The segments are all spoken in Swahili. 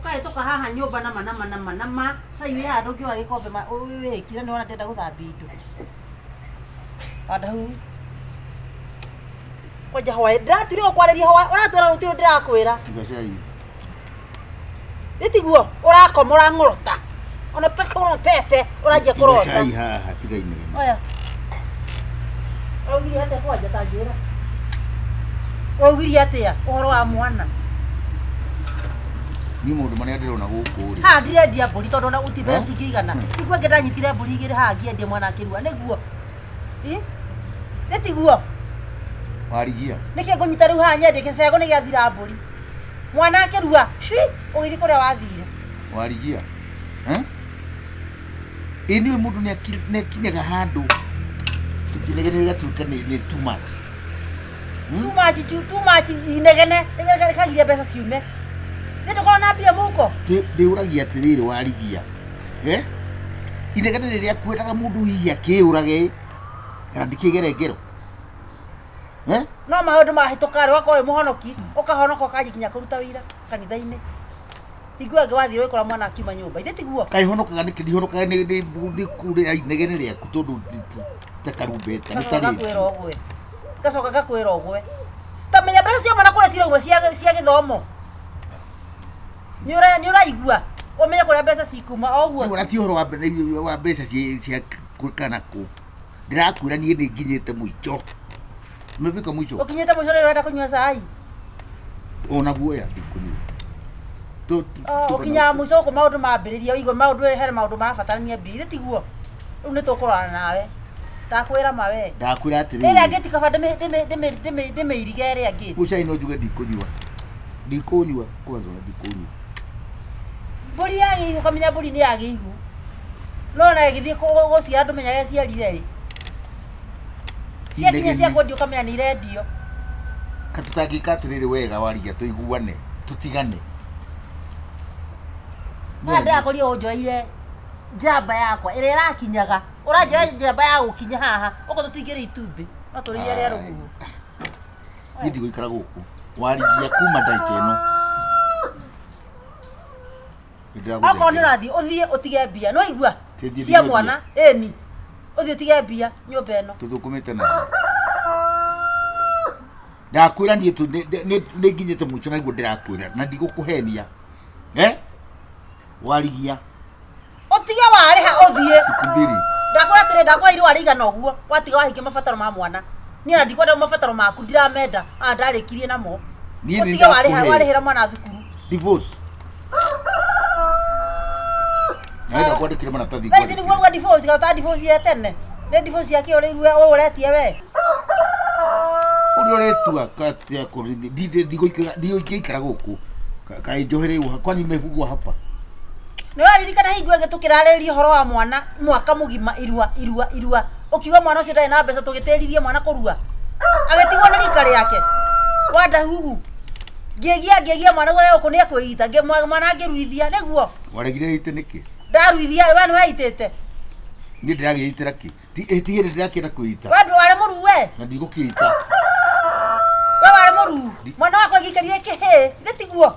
Ukahetoka haha nyumba nama sai ya ndoki wa gikombe we kira ni wana ndenda guthambi indo WANDAHUHU koja hoya ndatire okwareria hoya uratwara rutiro ndirakwira Ngacai Nitiguo urakomora ngorota ona takono tete urajia kurota Ngacai haha tigaine Oya Augiri hata kwaja tangira Augiri atia uhoro wa mwana Ni mundu mane ndirona guku ri Ha ndirendia mburi tondu na utibesi kigana igwe ngedanyitire mburi igiri ha ngiendie mwana akirua niguo Nitiguo Warigia Niki ngunyita riu ha nyende gicego ni giathira mburi Mwana akirua ugithi kuria wathire Warigia Ini mundu ne kinyaga handu tukinegenera tuka ni too much Too much inegene kagire mbeca ciume Ndio kwa na bia muko ndiuragia atiriri warigia inegene riria kwetaga mundu hihi akiurage kana ndikigere No maundu mahitũkare wakoe muhonoki ukahonoka kajikinya kuruta wira kanitha-ini igwe ngwathire wikora mwana akiuma nyumba ithe tiguo kaihonokaga nikihonokaga ni kure inegene riaku tondu takarumbeta ni tari gacoka gakwira ogwe tamenya mbeca cia mwana kuria cirauma cia githomo ni uraigua umenye kuria mbeca cikuma oguo ni urati horo wa mbeca cia kana ku ndirakwira nie ni nginyite mwicho mefika mwicho ukinyite mwicho rero urenda kunywa cai ona guoya ndikunywa ukinya mwicho ko maundu mambiriria igwe maundu here maundu marabatarania mbiri ithe tiguo riu ni tukurana nawe ndakwira mawe ndakwira atiri ira ngeti kaba ndime irige ria ngeti ucai no njuge ndikunywa kwanza ndikunywa mburi yagi ukamenya mburi ni yagi igu no na githie guciara ndumenyaga ciarire ri ciakinya cia kwendio ukamenya ni irendio katutangika atiriri wega warigia tuiguane tutigane ndakoria unjoire njamba yakwa ira irakinyaga uranjoya njamba ya gukinya haha uko tutingire itumbi no turiye ria ruguhu Nidi guikara guku warigia kuma ndaikeno Ako ndirathi uthie utige mbia no igua cia mwana eni uthie utige mbia nyumba eno tuthukumite na ndakwira nie tu ne nginyite mucho na igua ndirakwira na ndigukuhenia warigia utige wariha uthie sikumbiri ndakwira tire ndakwira iru arigana oguo watiga wahinge mabataro ma mwana ni na ndikwenda mabataro maku ndiramenda ndarikirie namo utige warihira mwana thukuru divorce Naida kwa dikira mana tadi. Guys ni gwa divorce ka ta divorce ya tene. Ne divorce yake ore uretie we. Uri oretua kati ya kuri digo guku. Kai njohere uha kwani mevugwa hapa. Ni waririkana hingwe getukirariria horo wa mwana mwaka mugima irua. Ukiwa mwana ucio ndai na mbeca tugitiririe mwana kurua. Agetigwo ni rika riake. WANDAHUHU. Ngegia mwana gwe uko ni akwita mwana ngiruithia niguo. Waregire ite niki? Ndaruithia we ni waitete. Ni ndiragiitira ki? Ti etigire ndirakira kuita. We wale muru we. Na ndigukiita. We wale muru. Mwana wako gikarire kihe. Ndetiguo.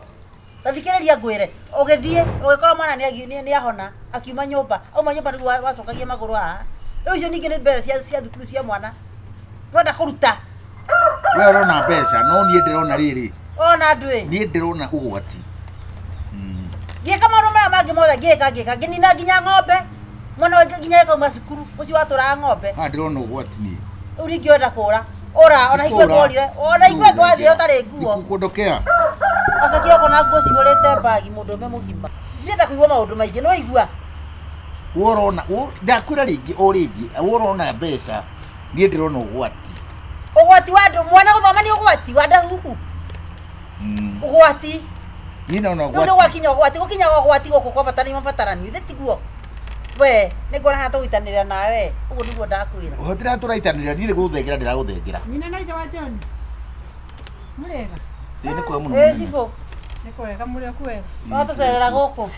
Ndathikiriria ngwire. Ugithie ugikora mwana ni ahona akiuma nyumba. Au nyumba ni wacokagia maguru haha. Riu icio ningi ni mbeca cia thukuru cia mwana. Twenda kuruta. We urona mbeca no nie ndirona riri. Ona ndwe. Nie ndirona ugwati. Gika maundu mara mangi mothe ngika nginina nginya ng'ombe mwana wa nginya ekauma cukuru ucio watura ng'ombe ndirona ugwati ni uri ngienda kura ora ona igwe ngorire ona igwe ngwathire utari nguo kukundokea acokio kona nguo cihurite bagi mundu me mugima ndirenda kuigua maundu maingi no igua worona ndakwira ringi worona mbeca nie ndirona ugwati wa mwana guthoma ni ugwati WANDAHUHU ugwati ni naona ugwati no wakinya ugwati guku kwa batani mabatarani ithe tiguo we ni ngona hata uitanira nawe uguo niguo ndakwira hotira turaitanira ndire guthengera ndiraguthengera nyina na ija wa John murega ni kwa muno sifo ni kwega muri kwega no tucerera guku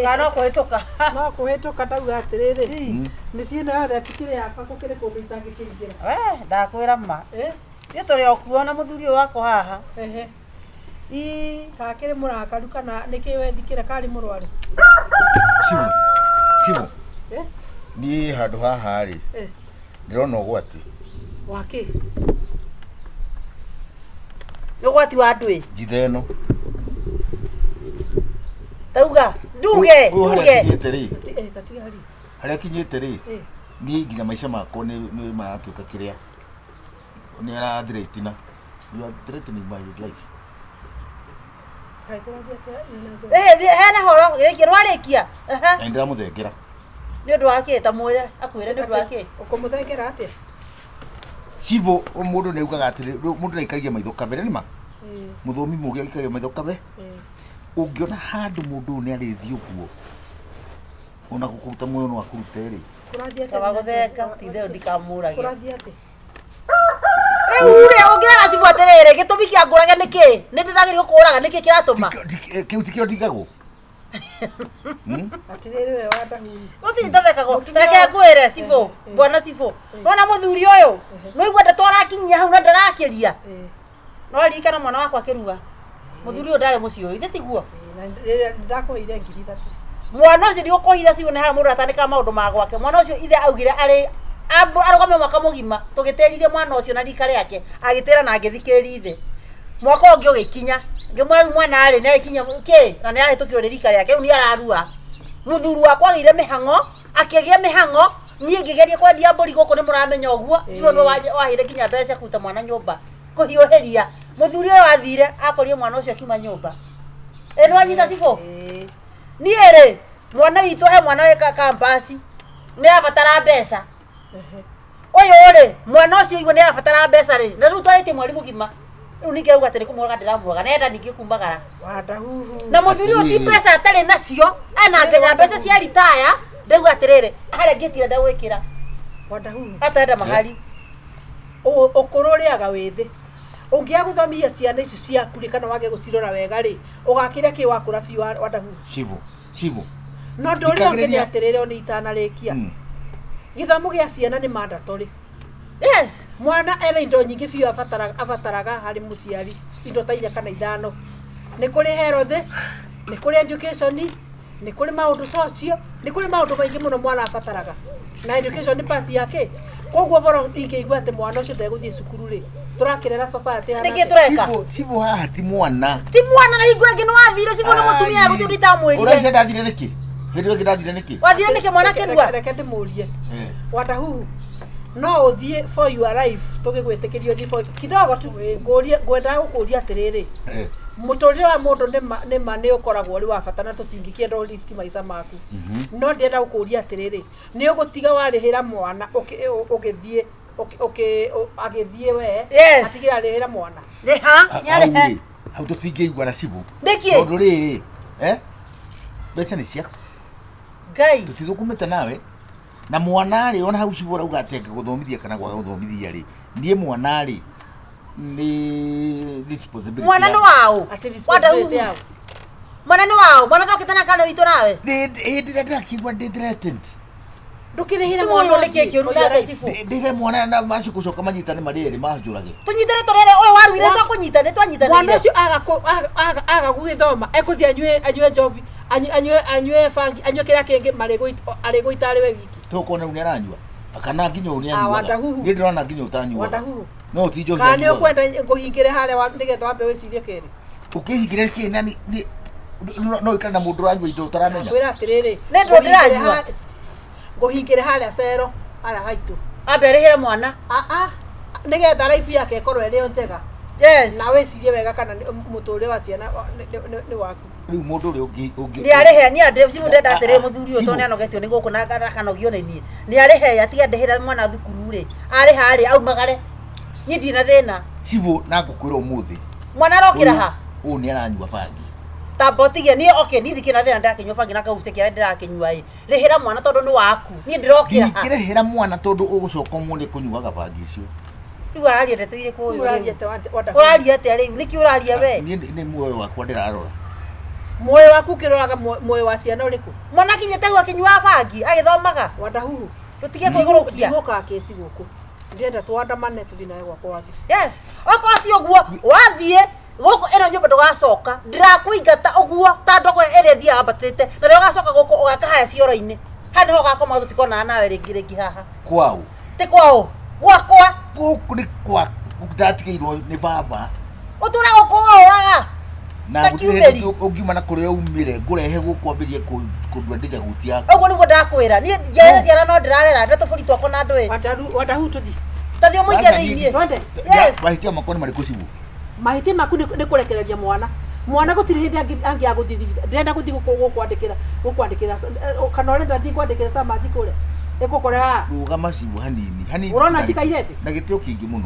kana kuhituka no kuhituka tauga atiriri ni ciina yothe atikire yakwa kukire kundu itangikirigira we ndakwira ma ni turi okuona muthuri wako haha Kakire murakaru kana niki wethikire kari murwari. Shivo. Ni handu haha ri. Ndirona ugwati. Waki. Ugwati wa ndwi. Njithe no. Tauga, nduge. Tatigari. Haria kinyite ri. Ni nginya maica makwa ni maratuika kiria. Ni arathire itina. You are threatening my life. Hena horo, gĩkĩ rwarĩkia. Ndĩra mũthengera. Nĩ ũndũ wake ta mwĩre, akwĩre nĩ ũndũ wake. Ũkũmũthengera atĩa? Shivo mũndũ nĩ augaga atĩrĩ, mũndũ nĩ aikagia maitho kabe nĩma. Mũthomi mũgĩ aikagia maitho kabe. Ũngĩona handũ mũndũ nĩ arĩthi ũguo. Ona gũkũruta muoyo no akũrute rĩ. Kũrathiĩ atĩa? Tawagũthenga, titheo ndikamũrage. Kũrathiĩ atĩa? Ure ongera Shivo atĩrĩrĩ, gĩtũmi kĩa ngũrage nĩkĩ? Nĩ ndĩragĩrio kũraga nĩkĩ kĩratũma? Kĩu tikĩo ndigagwo. Atĩrĩrĩ we WANDAHUHU. Ũtithethekagwo. Reke ngwĩre Shivo, bwana Shivo. Nona mũthuri ũyũ, no igua ndatwarakinyia hau na ndarakĩria. No ririkana mwana wakwa akĩruga. Mũthuri ũyũ ndarĩ mũciĩ ũyũ, ithe tiguo. Ndakũheire 3,000. Mwana ũcio ndigũkũhitha Shivo nĩ harĩa mũndũ atanĩka maũndũ ma gwake. Mwana ũcio ithe augire arĩ arũgame mwaka mũgima tũgĩtĩrithie mwana ũcio na rika rĩake agĩtĩra na agĩthikĩrĩria ithe. Mwaka ũngĩ ũgĩkinya ngĩmwĩra rĩu mwana arĩ nĩ agĩkinya kĩ na nĩ arahĩtũkio nĩ rika rĩake rĩu nĩ ararua. Mũthuri wakwa agĩire mĩhang'o akĩgĩa mĩhang'o niĩ ngĩgeria kwendia mbũri gũkũ nĩ mũramenya ũguo Shivo nĩ wahire kinya mbeca kũruta mwana nyũmba kũhiũhĩria. Mũthuri ũyũ athire akorire mwana ũcio akiuma nyũmba. Nĩ wanyita Shivo? Niĩ rĩ mwana witũ he mwana wĩ kampasi nĩ arabatara mbeca. Ũyũ rĩ mwana ũcio igua nĩ arabatara mbeca rĩ na rĩu twarĩtie mweri mũgima rĩu ningĩ rauga atĩ nĩ kũmũraga ndĩramũraga nenda ningĩ kumagara. WANDAHUHU. Na mũthuri ũyũ ti mbeca atarĩ nacio ena nginya mbeca cia ritaya ndauga atĩrĩrĩ harĩa ngĩtira ndagwĩkĩra WANDAHUHU. atenda mahari. Ũkũrũ ũrĩaga wĩthĩ. Ũngĩaga gũthomithia ciana icio ciaku rĩ kana wage gũcirora wega rĩ ũgakĩrĩa kĩ wakũra biũ WANDAHUHU. Shivo. No ndũrĩa ũngĩ nĩ atĩrĩrĩ ona itanarĩkia. Gĩthomo gĩa ciana nĩ mandatory. Yes. Mwana ena indo nyingĩ biũ abataraga harĩ mũciari. Indo ta 4 kana 5. Nĩ kũrĩ health, nĩ kũrĩ education, nĩ kũrĩ maũndũ social, nĩ kũrĩ maũndũ maingĩ mũno mwana abataraga. Na education nĩ part yake. Koguo bora ingĩigua atĩ mwana ũcio ndegũthiĩ cukuru rĩ tũrakĩrera society hana. Nĩkĩ tũreka? Shivo haha ti mwana. Ti mwana na igua ngĩ nĩ wathire Shivo nĩ mũtumia gũthiĩ nditamwĩrire. Ũraica ndathire nĩkĩ? Hĩndĩ ĩyo ndathire nĩkĩ? Wathire nĩkĩ mwana kĩrua? Reke ndĩmũrie. WANDAHUHU. No ũthiĩ for your life tũgĩgwĩtĩkĩrio ũthiĩ for kidogo tu ngwenda gũkũria atĩrĩrĩ. Mũtũrĩre wa mũndũ nĩma nĩ ũkoragwo ũrĩ wa bata na tũtingĩkĩenda risk maica maku. No ndĩrenda gũkũria atĩrĩrĩ nĩ ũgũtiga warĩhĩra mwana ũgĩthiĩ agĩthiĩ we atigira arĩhĩra mwana. Nyarĩhe. Hau tũtingĩigua na Shivo. Nĩkĩ? Tondũ rĩrĩ mbeca nĩ ciaku. Ngai. Tũtithũkũmĩte nawe. Na mwana rĩ ona hau Shivo rauga atĩ gũthomithia kana gwaga gũthomithia rĩ niĩ mwana rĩ ni responsibility. Mwana nĩ wao. WANDAHUHU. Mwana nĩ wao. Mwana ndokĩte na kana witũ nawe. Ndĩrenda ndakigua ndĩ threatened. Ndũkĩrĩhĩra mwana nĩkĩ kĩũru na Shivo. Ndĩhe mwana na macukucoka manyitane marĩ erĩ mahũrage. Tũnyitane tũrere ũyũ waruire twakũnyita nĩ twanyitanĩire. Mwana ũcio aga gũgĩthoma ekũthiĩ anyue njobi anyue bangi anyue kĩrĩa kĩngĩ arĩ gũita arĩ we wiki. Tũkona nĩ aranyua. Kana nginya ũrĩa anyua. WANDAHUHU. Nĩ ndĩrona nginya ũtanyua. WANDAHUHU. No ti njohi. Kana nĩ ũkwenda ngũhingĩre harĩa nĩgetha wambe wĩcirie kĩrĩ. Ũkĩhingĩre kĩ nani no ikana mũndũ ranyua indo ũtaramenya. Kwĩra atĩrĩrĩ. Nĩ ndũ ndĩranyua. Ngũhingĩre harĩa cero harĩa haitũ. Amberehera mwana. Nĩgetha life yake ĩkorwo ĩrĩ njega. Yes. Na wĩcirie wega kana mũtũrĩre wa ciana nĩ waku. Rĩu mũndũ ũrĩa ũngĩ nĩ arĩhe nĩ andĩ Shivo ndenda atĩrĩ mũthuri ũyũ to nĩ anogetio nĩ gũkũ na kanogio nĩ niĩ nĩ arĩhe atiga ndĩhĩra mwana thukuru rĩ arĩha rĩ aumagare niĩ ndina thĩna. Shivo na ngũkwĩra ũmũthĩ mwana arokĩra ha ũũ nĩ aranyua bangi tabotigia niĩ okay niĩ ndikĩna thĩna ndakĩnyua bangi na kaguce kĩrĩa ndĩrakĩnyua ĩ rĩhĩra mwana tondũ nĩ waku niĩ ndĩrokĩra ha ndikĩrĩhĩra mwana tondũ ũgũcoka mũnĩ kũnyuaga bangi icio. Rĩu araria ndeto irĩkũ ũyũ ũraria atĩa rĩu nĩkĩ ũraria we nĩ muoyo wakwa ndĩrarora. Muoyo waku kĩroraga muoyo wa ciana ũrĩkũ? Mwana kinyĩte hau akĩnyua bangi agĩthomaga. WANDAHUHU. Tũtige kwĩgũrũkia. Ndigũka kĩci gũkũ. Ndĩrenda twandamane tũthiĩ nawe gwakwa wabici. Yes. Okorwo ti ũguo wathiĩ Goko eno nyumba ndugacoka ndirakuingata uguo ta ndoko ere thia ambatite na rĩo gacoka goko ugaka haya cioro-ini hana ho gakoma tutikona nawe ringi haha kwao ti kwao gwakwa guku ni kwa ndatigeirwo ni baba utura gukuuraga na gutire ungiuma na kuria umire ngurehe gukwambirie kundwa ndija gutia uguo niguo ndakwira ni njere ciana no ndirarera ndatuburi twako na ndwe Wandahuhu tuthi tathio muige thiini twende yes mahitia makoni mari kucibu mahiti maku ni kurekereria mwana gutiri hindi angi aguthithia ndenda guthi gukwandikira kana urenda thi kwandikira samaji kure ikukore ha ruga macibu hanini urona tikairete na gitio kingi muno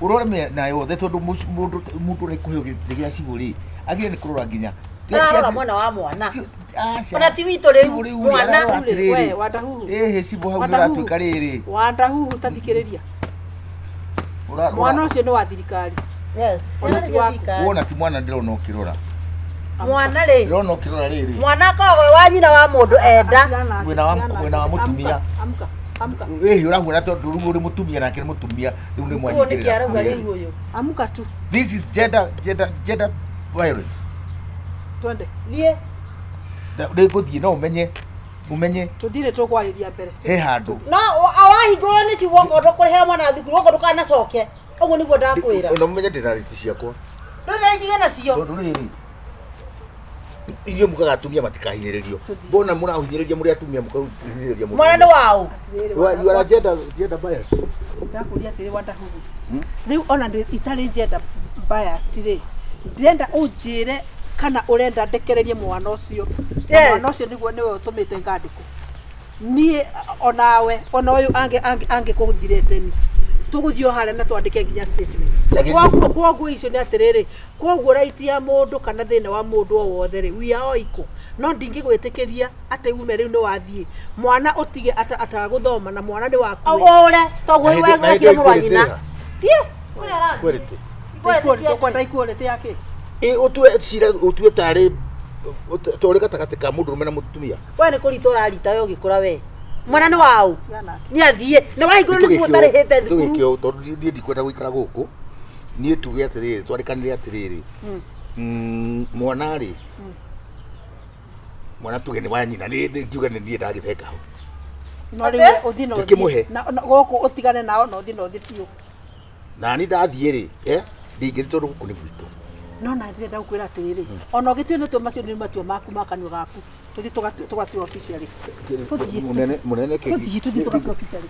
urore me na yothe tondu mundu ri kuhio gitia ciburi agire ni kurora nginya arora mwana wa mwana ona ti witu riu mwana we Wandahuhu cibu hau ndiratuika riri Wandahuhu tathikiriria mwana ucio ni wa thirikari yes wona ti mwana ndirona ukirora mwana ri ndirona ukirora riri mwana kogwe wa nyina wa mundu enda wina wa mutumia amka urahura tondu rugo uri mutumia nake ni mutumia riu ni mwanyikirira amka tu this is gender violence twende thie ndiguthie no umenye tuthire tukwariria mbere he handu no awahingurwo ni ciwongo ndukurihera mwana thukuru wongo ndukanacoke uguo niguo ndakwira ona mumenye ndina riti ciakwa ndunaritige nacio tondu riri iyo mukaga atumia matikahinyiririo mbona murahinyiriria muri atumia mukahinyiriria mwana ni wao you are gender bias ndakuria tiri Wandahuhu riu ona itari gender bias tiri ndenda unjire kana urenda ndekererie mwana ucio mwana ucio niguo niwe utumite ngandiko nie onawe ona uyu ange kuthirete ni tuguthio hare na twandike nginya statement kwoguo icio ni atiriri kwoguo right ya mundu kana thina wa mundu o wothe ri we are equal no ndingigwitikiria ate ume riu ni wathie mwana utige ataguthoma na mwana ni waku ore toguo wegwekire murwanyina tie kwerete kwenda ikuolete yake utue tari tori gatagati ka mundu rume na mutumia we ni kurita urarita we ugikura we mwana ni wao ni athie na wahingurwo ni cibo tarihite thukuru tugikio tondu ndie ndikwenda guikara guku nie tuge atiriri twarikanire atiriri mwana ri mwana tuge ni wanyina ni ngiuga ni ndie ndagitheka ho no ri uthino na guku utigane nao no uthino uthitio na ni ndathie ri ndingiri tondu guku ni gwitu no na ndire ndakwira atiriri ona ugitio ni tu macio ni matua maku makanyo gaku tuthi tugatu officially munene tuthi tugatu officially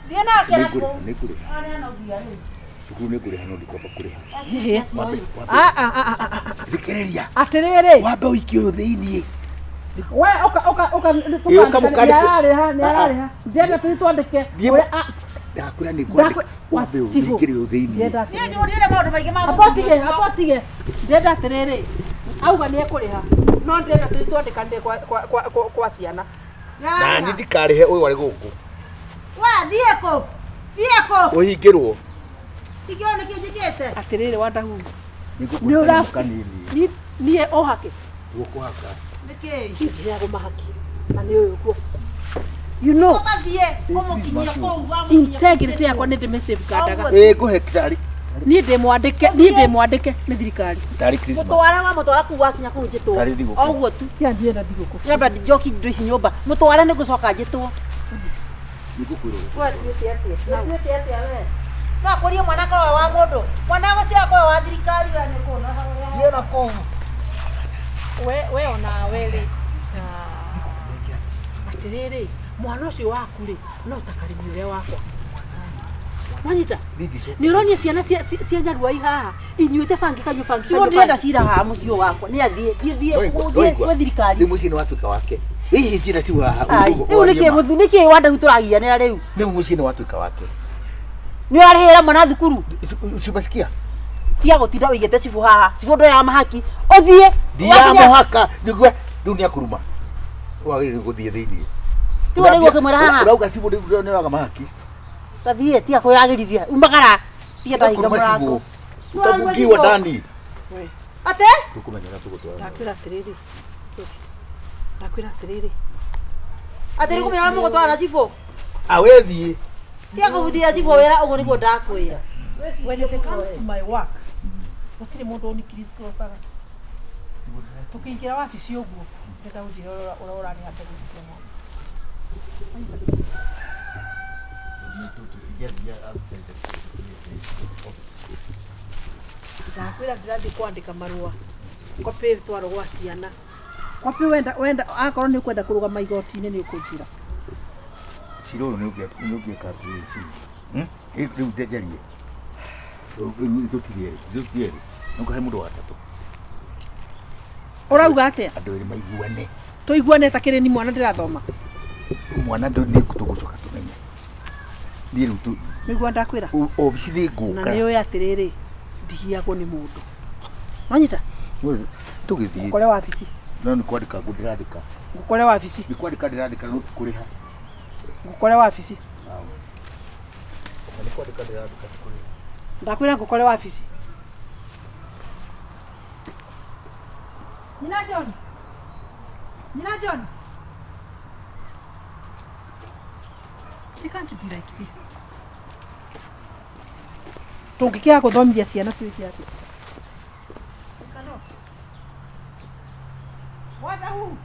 thie nake na ku ni kuri ari ana uthia ri cukuru ni kuri hano ndikwamba kuriha thikereria atiriri wambe uikio uyu thiini we oka tukandika ndenda tuthi twandike ndakura ni kwandika wambe uikire uyu thiini ni cibo ndire maundu maingi ma apotige ndenda atiriri auga ni ekuriha no ndenda tuthi twandikane kwa ciana na ni ndikarihe uyu wari guku wa thieko uhingirwo ikio ni kinjikite atiriri Wandahuhu ni urakanini ni ohake guku haka niki kinjira gumahaki na ni uyu ku you know mathie umukinyia ko uga integrity yakwa ni ndime safeguardaga kuhe kitari ni ndimwandike ni thirikari kitari Christmas mutwara kuwa kinya kunjitwo oguo tu kianjie na thiguku nyamba njoki ndo ici nyumba mutwara ni gucoka njitwo nigukwiro no kurie mwana kwa wa mundu mwana gucio kwa wa thirikari we ni kuno yena ko we ona weri atiriri mwana ucio waku ri no takarimi uria wakwa Manyita ni uronia ciana cia nyarua ihaha inyuite bangi kanyu bangi ciwo ndirenda cira haha mucio wakwa ni athie gwe thirikari ni muciĩ ni watuika wake hihi njira ciu haha riu niki Wandahuhu turagianira riu ni muciĩ ni watuika wake ni arihira mwana thukuru cibasikia tia gutinda uigete cibu haha cibu ndo ya mahaki uthie ndia mahaka niguo riu ni akuruma wagire guthie thiini tu niguo kimwira haha urauga cibu ndio ni waga mahaki tathie tia kuyagirithia umbagara tia ndahinga murango utafungiwa ndani ate tukumenyera tugutwara ndakwira atiriri ndakwira atiriri ate rikumenya mugutwara na cibu awethie tia kuvuthia cibu wera uguo niguo ndakwira when it comes to my work gutire mundu ni crossaga tukiingira wabici uguo ndenda unjira ura ni hande gutia mwana ndakwira ndirathi kwandika marua kopi twaro gwa ciana kopi wenda akorwo ni kwenda kurugama igoti-ini ni ukunjira Ciro ni ugia calculation riu ndejarie tutirieri nukahe mundu wa tatu urauga atia andu eri maiguane tuiguane takire ni mwana ndirathoma mwana ndu ni tugucoka tumenye ni riu tu niguo ndakwira obici ni nguka na ni uyu atiriri ndigiagwo ni mundu nonyita tugithie kore wabici no ni kwandika ndirandika ngukore wabici ni kwandika ndirandika no kuriha ngukore wabici ni kwandika ndirandika kuriha ndakwira ngukore wabici Nyina John it can't be like this tungikia kuthomithia ciana twiki atia cannot WANDAHUHU